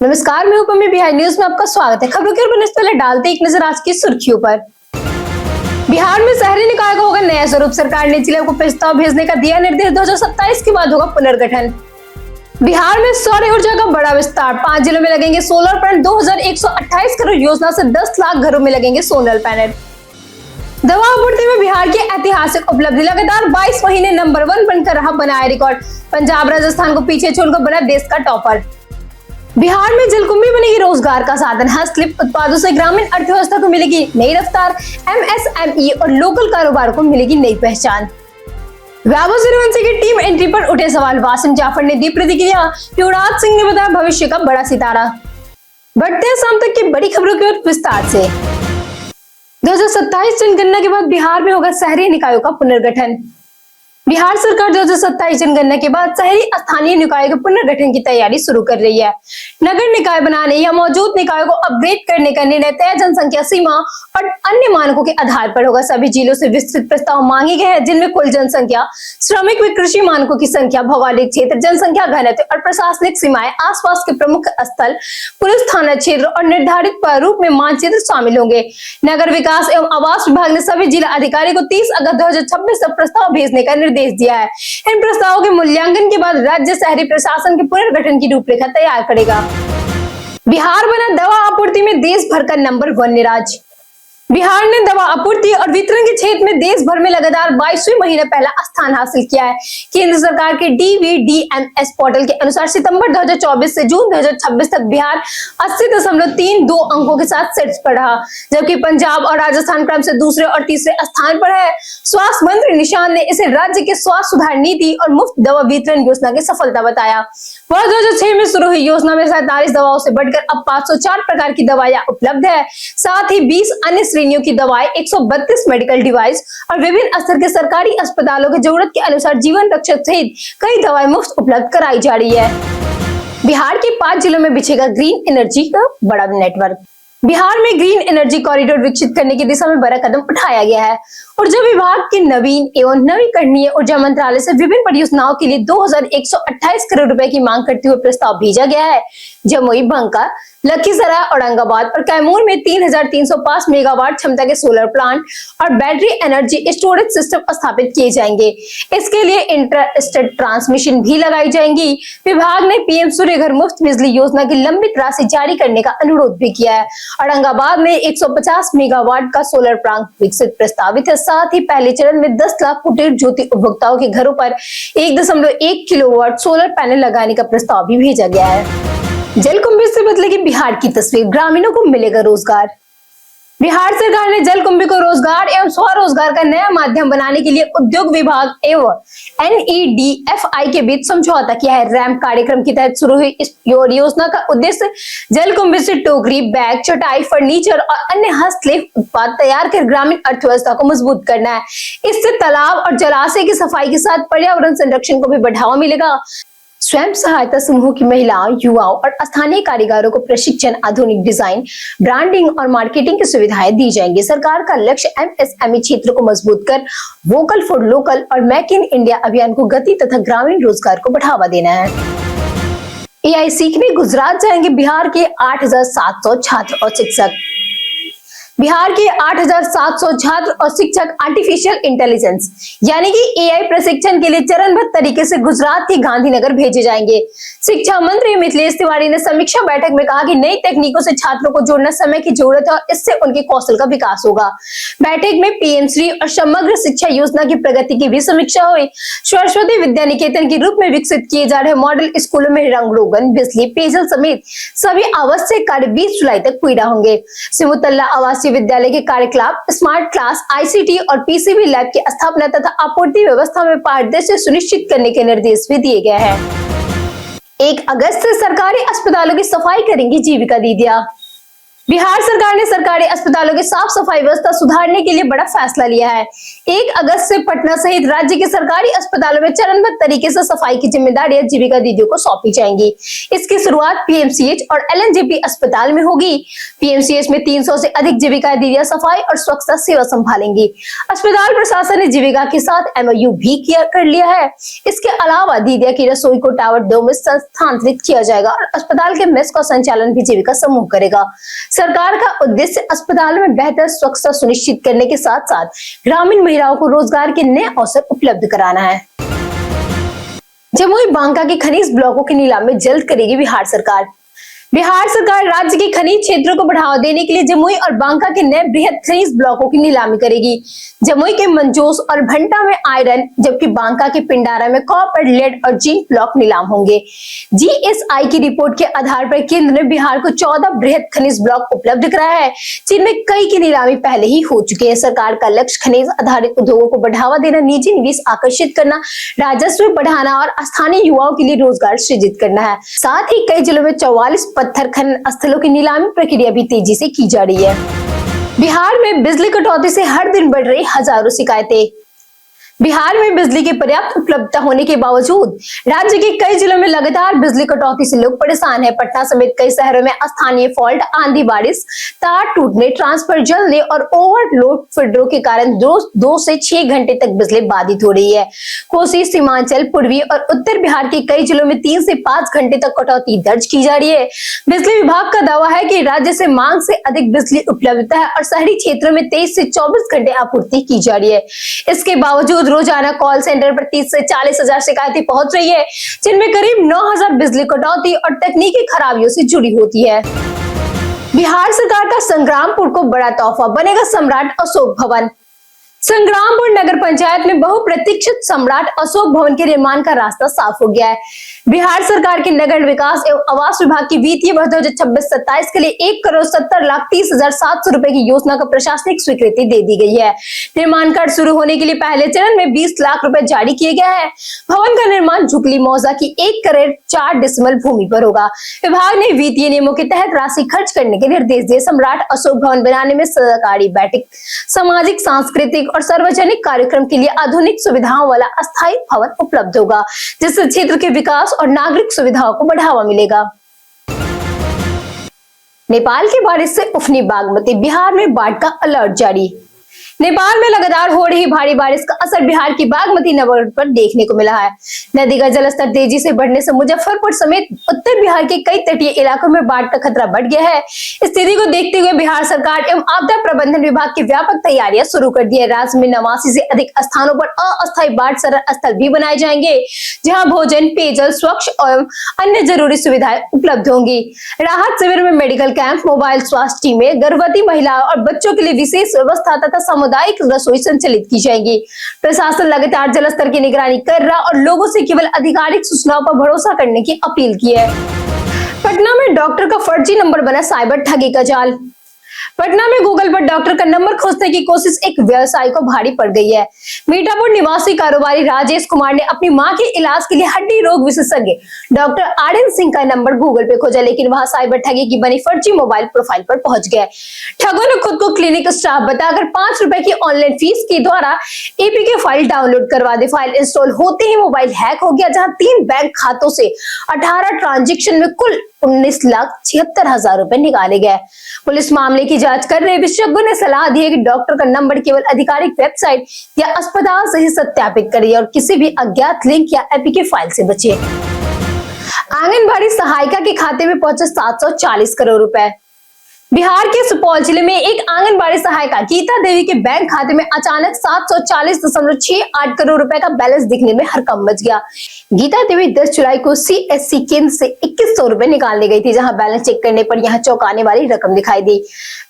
नमस्कार, मैं उपमी बिहार न्यूज में आपका स्वागत है। खबरों की ओर बढ़ने से पहले डालते एक नजर आज की सुर्खियों पर। बिहार में शहरी निकाय का होगा नया स्वरूप। सरकार ने जिले को प्रस्ताव भेजने का दिया निर्देश। 2027 के बाद होगा पुनर्गठन। बिहार में सौर ऊर्जा का बड़ा विस्तार। 5 जिलों में लगेंगे सोलर पैनल। 2128 करोड़ योजना से 10 लाख घरों में लगेंगे सोलर पैनल। दवा आपूर्ति में बिहार की ऐतिहासिक उपलब्धि। लगातार 22 महीने नंबर 1 बनकर रहा बनाया रिकॉर्ड। पंजाब राजस्थान को पीछे छोड़कर बना देश का टॉपर। बिहार में जलकुंभी बनेगी रोजगार का साधन। हस्तशिल्प उत्पादों से ग्रामीण अर्थव्यवस्था को मिलेगी नई रफ्तार। एमएसएमई और लोकल कारोबार को मिलेगी नई पहचान। वैभव सूर्यवंशी की टीम एंट्री पर उठे सवाल। वासिम जाफर ने दी प्रतिक्रिया। युवराज सिंह ने बताया भविष्य का बड़ा सितारा। बढ़ते हैं शाम तक की बड़ी खबरों की ओर विस्तार से। 2027 जनगणना के बाद बिहार में होगा शहरी निकायों का पुनर्गठन। बिहार सरकार 2027 जनगणना के बाद शहरी स्थानीय निकायों के पुनर्गठन की तैयारी शुरू कर रही है। नगर निकाय बनाने या मौजूद निकायों को अपग्रेड करने का निर्णय तय जनसंख्या सीमा और अन्य मानकों के आधार पर होगा। सभी जिलों से विस्तृत प्रस्ताव मांगे गए हैं, जिनमें कुल जनसंख्या, श्रमिक व कृषि मानकों की संख्या, भौगोलिक क्षेत्र, जनसंख्या घनत्व और प्रशासनिक सीमाएं, आसपास के प्रमुख स्थल, पुलिस थाना क्षेत्र और निर्धारित प्रारूप में मानचित्र शामिल होंगे। नगर विकास एवं आवास विभाग ने सभी जिला अधिकारी को 30 अगस्त 2026 तक प्रस्ताव भेजने का निर्देश दिया है। इन प्रस्तावों के मूल्यांकन के बाद राज्य शहरी प्रशासन के पुनर्गठन की रूपरेखा तैयार करेगा। बिहार बना दवा आपूर्ति में देश भर का नंबर 1 निराज। बिहार ने दवा आपूर्ति और वितरण के क्षेत्र में देश भर में लगातार 22वें महीने पहला स्थान हासिल किया है। केंद्र सरकार के DVDMS पोर्टल के अनुसार सितंबर 2024 से जून 2026 तक बिहार 80.32 अंकों के साथ शीर्ष पर रहा, जबकि पंजाब और राजस्थान क्रम से दूसरे और तीसरे स्थान पर है। स्वास्थ्य मंत्री निशांत ने इसे राज्य के स्वास्थ्य सुधार नीति और मुफ्त दवा वितरण योजना की सफलता बताया। वर्ष 2006 में शुरू हुई योजना में 47 दवाओं से बढ़कर अब 504 प्रकार की दवाइयां उपलब्ध है। साथ ही 20 अन्य श्रेणियों की दवाएं, 132 मेडिकल डिवाइस और विभिन्न स्तर के सरकारी अस्पतालों की जरूरत के अनुसार जीवन रक्षक सहित कई दवाएं मुफ्त उपलब्ध कराई जा रही है। बिहार के 5 जिलों में बिछेगा ग्रीन एनर्जी का बड़ा नेटवर्क। बिहार में ग्रीन एनर्जी कॉरिडोर विकसित करने की दिशा में बड़ा कदम उठाया गया है। ऊर्जा विभाग के नवीन एवं नवीकरणीय ऊर्जा मंत्रालय से विभिन्न परियोजनाओं के लिए 2128 करोड़ रुपए की मांग करते हुए प्रस्ताव भेजा गया है। जमुई, बंका, लखीसराय, औरंगाबाद और कैमूर में 3305 मेगावाट क्षमता के सोलर प्लांट और बैटरी एनर्जी स्टोरेज सिस्टम स्थापित किए जाएंगे। इसके लिए इंटर स्टेट ट्रांसमिशन भी लगाई जाएंगी। विभाग ने पीएम सूर्य घर मुफ्त बिजली योजना की लंबित राशि जारी करने का अनुरोध भी किया है। औरंगाबाद में 150 मेगावाट का सोलर प्लांट विकसित प्रस्तावित है। साथ ही पहले चरण में 10 लाख कुटीर ज्योति उपभोक्ताओं के घरों पर 1.1 किलोवाट सोलर पैनल लगाने का प्रस्ताव भी भेजा गया है। जलकुंभी से बदलेगी बिहार की तस्वीर। ग्रामीणों को मिलेगा रोजगार। बिहार सरकार ने जलकुंभी को रोजगार एवं स्वरोजगार का नया माध्यम बनाने के लिए उद्योग विभाग एवं NEDFI के बीच समझौता किया है। रैम्प कार्यक्रम के तहत शुरू हुई इस योजना का उद्देश्य जलकुंभी से टोकरी, बैग, चटाई, फर्नीचर और अन्य हस्तशिल्प उत्पाद तैयार कर ग्रामीण अर्थव्यवस्था को मजबूत करना है। इससे तालाब और जलाशय की सफाई के साथ पर्यावरण संरक्षण को भी बढ़ावा मिलेगा। स्वयं सहायता समूह की महिलाओं, युवाओं और स्थानीय कारीगरों को प्रशिक्षण, आधुनिक डिजाइन, ब्रांडिंग और मार्केटिंग की सुविधाएं दी जाएंगी। सरकार का लक्ष्य MSME क्षेत्र को मजबूत कर वोकल फॉर लोकल और मेक इन इंडिया अभियान को गति तथा ग्रामीण रोजगार को बढ़ावा देना है। AI सीखने गुजरात जाएंगे बिहार के 8700 छात्र और शिक्षक। बिहार के 8700 छात्र और शिक्षक आर्टिफिशियल इंटेलिजेंस यानी कि AI प्रशिक्षण के लिए चरणबद्ध तरीके से गुजरात के गांधीनगर भेजे जाएंगे। शिक्षा मंत्री मिथिलेश तिवारी ने समीक्षा बैठक में कहा कि नई तकनीकों से छात्रों को जोड़ना समय की जरूरत है और इससे उनके कौशल का विकास होगा। बैठक में PM श्री और समग्र शिक्षा योजना की प्रगति की भी समीक्षा हुई। सरस्वती विद्या निकेतन के रूप में विकसित किए जा रहे मॉडल स्कूलों में रंग रोगन, बिजली, पेयजल समेत सभी आवश्यक कार्य 20 जुलाई तक पूरा होंगे। सिमुतल्ला आवासीय विद्यालय के कार्यकलाप, स्मार्ट क्लास, ICT और PCB लैब की स्थापना तथा आपूर्ति व्यवस्था में पारदर्शिता सुनिश्चित करने के निर्देश भी दिए गए हैं। 1 अगस्त से सरकारी अस्पतालों की सफाई करेंगी जीविका दीदियां। बिहार सरकार ने सरकारी अस्पतालों की साफ सफाई व्यवस्था सुधारने के लिए बड़ा फैसला लिया है। 1 अगस्त से पटना सहित राज्य के सरकारी अस्पतालों में चरणबद्ध तरीके से सफाई की जिम्मेदारियां जीविका दीदियों को सौंपी जाएंगी। इसकी शुरुआत पीएमसीएच और एलएनजेपी अस्पताल में होगी। पीएमसीएच में 300 से अधिक जीविका दीदियां सफाई और स्वच्छता सेवा संभालेंगी। अस्पताल प्रशासन ने जीविका के साथ एमओयू भी कर लिया है। इसके अलावा दीदिया की रसोई को टावर 2 में स्थानांतरित किया जाएगा और अस्पताल के मेस का संचालन भी जीविका समूह करेगा। सरकार का उद्देश्य अस्पतालों में बेहतर स्वच्छता सुनिश्चित करने के साथ साथ ग्रामीण महिलाओं को रोजगार के नए अवसर उपलब्ध कराना है। जमुई बांका के खनिज ब्लॉकों की नीलामी जल्द करेगी बिहार सरकार। बिहार सरकार राज्य के खनिज क्षेत्रों को बढ़ावा देने के लिए जमुई और बांका के नए बृहद खनिज ब्लॉकों की नीलामी करेगी। जमुई के मंजोस और भंटा में आयरन, जबकि बांका के पिंडारा में कॉपर, लेड और जिंक ब्लॉक नीलाम होंगे। जीएसआई की रिपोर्ट के आधार पर केंद्र ने बिहार को 14 बृहद खनिज ब्लॉक उपलब्ध कराया है, जिनमें कई की नीलामी पहले ही हो चुकी है। सरकार का लक्ष्य खनिज आधारित उद्योगों को बढ़ावा देना, निजी निवेश आकर्षित करना, राजस्व बढ़ाना और स्थानीय युवाओं के लिए रोजगार सृजित करना है। साथ ही कई जिलों में 44 पत्थर खनन स्थलों की नीलामी प्रक्रिया भी तेजी से की जा रही है। बिहार में बिजली कटौती से हर दिन बढ़ रही हजारों शिकायतें। बिहार में बिजली की पर्याप्त उपलब्धता होने के बावजूद राज्य के कई जिलों में लगातार बिजली कटौती से लोग परेशान हैं। पटना समेत कई शहरों में स्थानीय फॉल्ट, आंधी, बारिश, तार टूटने, ट्रांसफर जलने और ओवरलोड फीडरों के कारण 2 से 6 घंटे तक बिजली बाधित हो रही है। कोसी, सीमांचल, पूर्वी और उत्तर बिहार के कई जिलों में 3 से 5 घंटे तक कटौती दर्ज की जा रही है। बिजली विभाग का दावा है कि राज्य से मांग से अधिक बिजली उपलब्धता है और शहरी क्षेत्रों में 23 से 24 घंटे आपूर्ति की जा रही है। इसके बावजूद रोजाना कॉल सेंटर पर 30 से 40 हजार शिकायतें पहुंच रही है, जिनमें करीब 9000 बिजली कटौती और तकनीकी खराबियों से जुड़ी होती है। बिहार सरकार का संग्रामपुर को बड़ा तोहफा, बनेगा सम्राट अशोक भवन। संग्रामपुर नगर पंचायत में बहुप्रतीक्षित सम्राट अशोक भवन के निर्माण का रास्ता साफ हो गया है। बिहार सरकार के नगर विकास एवं आवास विभाग की वित्तीय वर्ष 2026-27 के लिए 1,70,30,700 रुपए की योजना को प्रशासनिक स्वीकृति दे दी गई है। निर्माण कार्य शुरू होने के लिए पहले चरण में 20 लाख रुपए जारी किए गए हैं। भवन का निर्माण झुकली मौजा की 1 करोड़ 4 डिसमल भूमि पर होगा। विभाग ने वित्तीय नियमों के तहत राशि खर्च करने के निर्देश दिए। सम्राट अशोक भवन बनाने में सरकारी बैठक, सामाजिक, सांस्कृतिक और सार्वजनिक कार्यक्रम के लिए आधुनिक सुविधाओं वाला अस्थायी भवन उपलब्ध होगा, जिससे क्षेत्र के विकास और नागरिक सुविधाओं को बढ़ावा मिलेगा। नेपाल की बारिश से उफनी बागमती, बिहार में बाढ़ का अलर्ट जारी। नेपाल में लगातार हो रही भारी बारिश का असर बिहार की बागमती नदी पर देखने को मिला है। नदी का जलस्तर तेजी से बढ़ने से मुजफ्फरपुर समेत उत्तर बिहार के कई तटीय इलाकों में बाढ़ का खतरा बढ़ गया है। स्थिति को देखते हुए बिहार सरकार एवं आपदा प्रबंधन विभाग की व्यापक तैयारियां शुरू कर दी है। राज्य में 89 से अधिक स्थानों पर अस्थायी बाढ़ संरक्षण स्थल भी बनाए जाएंगे, जहाँ भोजन, पेयजल, स्वच्छ एवं अन्य जरूरी सुविधाएं उपलब्ध होंगी। राहत शिविर में मेडिकल कैंप, मोबाइल स्वास्थ्य टीमें, गर्भवती महिलाओं और बच्चों के लिए विशेष व्यवस्था तथा सामुदायिक रसोई संचालित की जाएगी। प्रशासन लगातार जलस्तर की निगरानी कर रहा और लोगों से केवल आधिकारिक सूचनाओं पर भरोसा करने की अपील की है। पटना में डॉक्टर का फर्जी नंबर बना साइबर ठगी का जाल। पटना में गूगल पर डॉक्टर का नंबर खोजने की कोशिश एक व्यवसायी को भारी पड़ गई है। मीठापुर निवासी कारोबारी राजेश कुमार ने अपनी मां के इलाज के लिए हड्डी रोग विशेषज्ञ डॉक्टर आरएन सिंह का नंबर गूगल पे खोजा, लेकिन वहां साइबर ठगी की बनी फर्जी मोबाइल प्रोफाइल पर पहुंच गए। ठगों ने खुद को क्लिनिक स्टाफ बताकर 5 रुपए की ऑनलाइन फीस के द्वारा एपीके फाइल डाउनलोड करवा दी। फाइल इंस्टॉल होते ही मोबाइल हैक हो गया, जहां 3 बैंक खातों से 18 ट्रांजेक्शन में कुल 19,76,000 रुपए निकाले गए। पुलिस मामले की जांच कर रहे विशेषज्ञों ने सलाह दी है कि डॉक्टर का नंबर केवल आधिकारिक वेबसाइट या अस्पताल से ही सत्यापित करिए और किसी भी अज्ञात लिंक या एपीके फाइल से बचिए। आंगनबाड़ी सहायिका के खाते में पहुंचे 740 करोड़ रुपए। बिहार के सुपौल जिले में एक आंगनबाड़ी सहायिका गीता देवी के बैंक खाते में अचानक 740.68 करोड़ रुपए का बैलेंस दिखने में हड़कंप मच गया। गीता देवी 10 जुलाई को सीएससी केंद्र से 2100 रुपए निकालने गई थी, जहां बैलेंस चेक करने पर यहां चौंकाने वाली रकम दिखाई दी।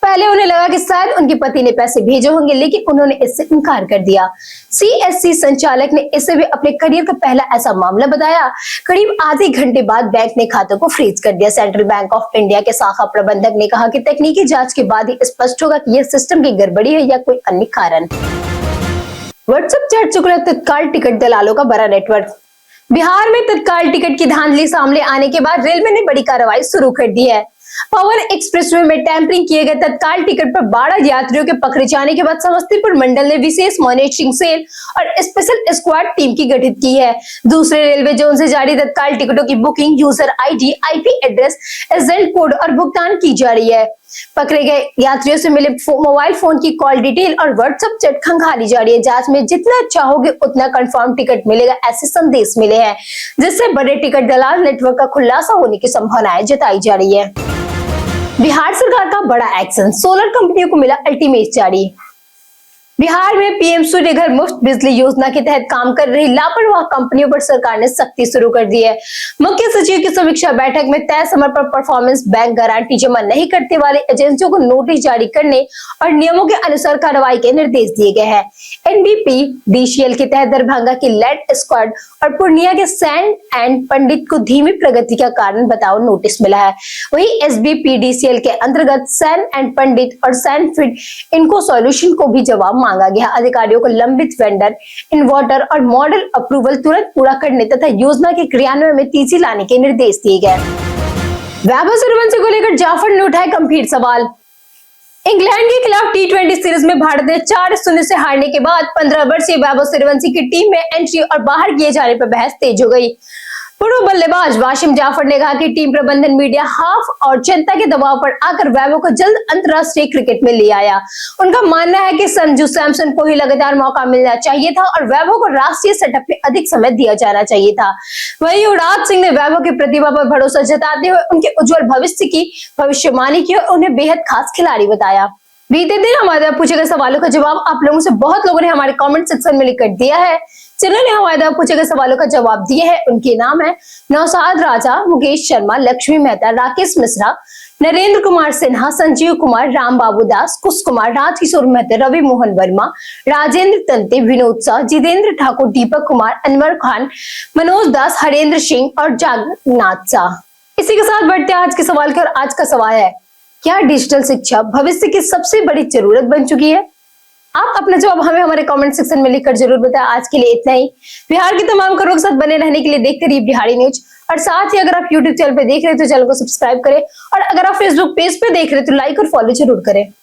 पहले उन्हें लगा कि शायद उनके पति ने पैसे भेजे होंगे, लेकिन उन्होंने इससे इनकार कर दिया। सीएससी संचालक ने इसे भी अपने करियर का पहला ऐसा मामला बताया। करीब आधे घंटे बाद बैंक ने खातों को फ्रीज कर दिया। सेंट्रल बैंक ऑफ इंडिया के शाखा प्रबंधक ने कहा कि तकनीकी जांच के बाद ही स्पष्ट होगा कि यह सिस्टम की गड़बड़ी है या कोई अन्य कारण। व्हाट्सएप चैट चुगला तत्काल टिकट दलालों का बड़ा नेटवर्क। बिहार में तत्काल टिकट की धांधली सामने आने के बाद रेलवे ने बड़ी कार्रवाई शुरू कर दी है। पवन एक्सप्रेसवे में टैंपरिंग किए गए तत्काल टिकट पर 12 यात्रियों के पकड़े जाने के बाद समस्तीपुर मंडल ने विशेष मॉनिटरिंग सेल और स्पेशल स्क्वाड टीम की गठित की है। दूसरे रेलवे जोन से जारी तत्काल टिकटों की booking, user ID, IP address, agent code और भुगतान की जा रही है। पकड़े गए यात्रियों से मिले मोबाइल फोन की कॉल डिटेल और व्हाट्सएप चैट खंगाली जा रही है। जांच में जितना चाहोगे उतना कंफर्म टिकट मिलेगा, ऐसे संदेश मिले हैं, जिससे बड़े टिकट दलाल नेटवर्क का खुलासा होने की संभावनाएं जताई जा रही है। बिहार सरकार का बड़ा एक्शन, सोलर कंपनियों को मिला अल्टीमेट जारी। बिहार में पीएम सूर्य घर मुफ्त बिजली योजना के तहत काम कर रही लापरवाह कंपनियों पर सरकार ने सख्ती शुरू कर दी है। मुख्य सचिव की समीक्षा बैठक में तय समय पर परफॉर्मेंस बैंक गारंटी जमा नहीं करने वाली एजेंसियों को नोटिस जारी करने और नियमों के अनुसार कार्रवाई के निर्देश दिए गए हैं। एनबीपीडीसीएल के तहत दरभंगा की लेड स्क्वाड और पूर्णिया के सैन एंड पंडित को धीमी प्रगति का कारण बताओ नोटिस मिला है। वहीं एसबीपीडीसीएल के अंतर्गत सैन एंड पंडित और सैन फिट इनको सॉल्यूशन को भी जवाब मांगा गया। अधिकारियों को लंबित वेंडर, इन्वर्टर और मॉडल अप्रूवल तुरंत पूरा करने तथा योजना के क्रियान्वयन में तेजी लाने के निर्देश दिए गए। वैभव सूर्यवंशी को लेकर जाफर ने उठाए गंभीर सवाल। इंग्लैंड के खिलाफ टी20 सीरीज में भारत ने 4-0 से हारने के बाद 15 वर्षीय वैभव सूर्यवंशी की टीम में एंट्री और बाहर किए जाने पर बहस तेज हो गई। पूर्व बल्लेबाज वाशिम जाफर ने कहा कि टीम प्रबंधन, मीडिया हाफ और जनता के दबाव पर आकर वैभव को जल्द अंतरराष्ट्रीय क्रिकेट में ले आया। उनका मानना है कि संजू सैमसन को ही लगातार मौका मिलना चाहिए था और वैभव को राष्ट्रीय सेटअप में अधिक समय दिया जाना चाहिए था। वहीं युवराज सिंह ने वैभव की प्रतिभा पर भरोसा जताते हुए उनके उज्जवल भविष्य की भविष्यवाणी की और उन्हें बेहद खास खिलाड़ी बताया। बीते दिन हमारे पूछे गए सवालों का जवाब आप लोगों से बहुत लोगों ने हमारे कमेंट सेक्शन में लिखकर दिया है। जिन्होंने हमारे पूछे गए सवालों का जवाब दिए हैं उनके नाम है नौसाद राजा, मुकेश शर्मा, लक्ष्मी मेहता, राकेश मिश्रा, नरेंद्र कुमार सिन्हा, संजीव कुमार, राम बाबू दास, कुश कुमार, राजकिशोर मेहता, रवि मोहन वर्मा, राजेंद्र तंते, विनोद शाह, जितेंद्र ठाकुर, दीपक कुमार, अनवर खान, मनोज दास, हरेंद्र सिंह और जागन्नाथ शाह। इसी के साथ बढ़ते आज के सवाल की। और आज का सवाल है, क्या डिजिटल शिक्षा भविष्य की सबसे बड़ी जरूरत बन चुकी है? आप अपना जवाब हमें हमारे कमेंट सेक्शन में लिखकर जरूर बताएं। आज के लिए इतना ही। बिहार की तमाम खबरों के साथ बने रहने के लिए देखते रहिए बिहारी न्यूज। और साथ ही अगर आप यूट्यूब चैनल पे देख रहे हैं तो चैनल को सब्सक्राइब करें और अगर आप फेसबुक पेज पे देख रहे हैं तो लाइक और फॉलो जरूर करें।